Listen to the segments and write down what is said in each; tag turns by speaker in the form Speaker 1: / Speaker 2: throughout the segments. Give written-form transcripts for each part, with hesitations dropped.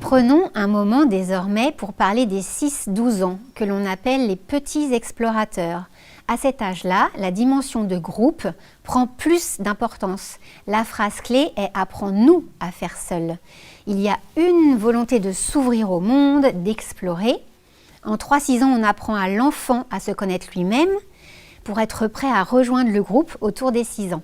Speaker 1: Prenons un moment désormais pour parler des 6-12 ans, que l'on appelle les petits explorateurs. À cet âge-là, la dimension de groupe prend plus d'importance. La phrase clé est « apprends-nous à faire seul ». Il y a une volonté de s'ouvrir au monde, d'explorer. En 3-6 ans, on apprend à l'enfant à se connaître lui-même pour être prêt à rejoindre le groupe autour des 6 ans.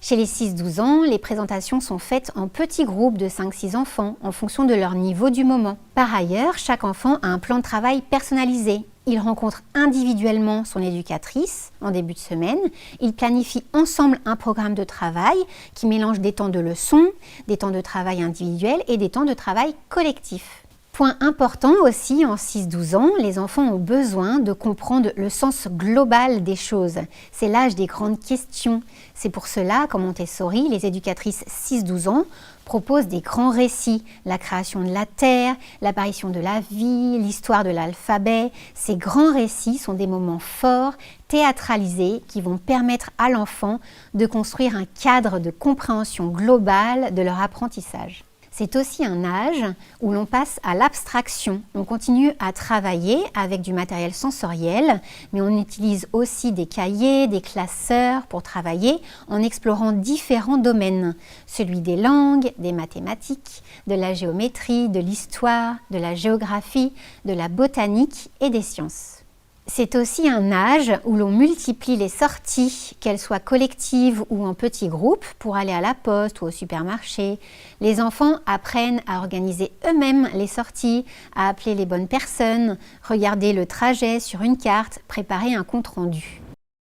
Speaker 1: Chez les 6-12 ans, les présentations sont faites en petits groupes de 5-6 enfants en fonction de leur niveau du moment. Par ailleurs, chaque enfant a un plan de travail personnalisé. Il rencontre individuellement son éducatrice en début de semaine. Ils planifient ensemble un programme de travail qui mélange des temps de leçons, des temps de travail individuels et des temps de travail collectifs. Point important aussi, en 6-12 ans, les enfants ont besoin de comprendre le sens global des choses. C'est l'âge des grandes questions. C'est pour cela qu'en Montessori, les éducatrices 6-12 ans proposent des grands récits. La création de la Terre, l'apparition de la vie, l'histoire de l'alphabet. Ces grands récits sont des moments forts, théâtralisés, qui vont permettre à l'enfant de construire un cadre de compréhension globale de leur apprentissage. C'est aussi un âge où l'on passe à l'abstraction. On continue à travailler avec du matériel sensoriel, mais on utilise aussi des cahiers, des classeurs pour travailler en explorant différents domaines. Celui des langues, des mathématiques, de la géométrie, de l'histoire, de la géographie, de la botanique et des sciences. C'est aussi un âge où l'on multiplie les sorties, qu'elles soient collectives ou en petits groupes, pour aller à la poste ou au supermarché. Les enfants apprennent à organiser eux-mêmes les sorties, à appeler les bonnes personnes, regarder le trajet sur une carte, préparer un compte-rendu.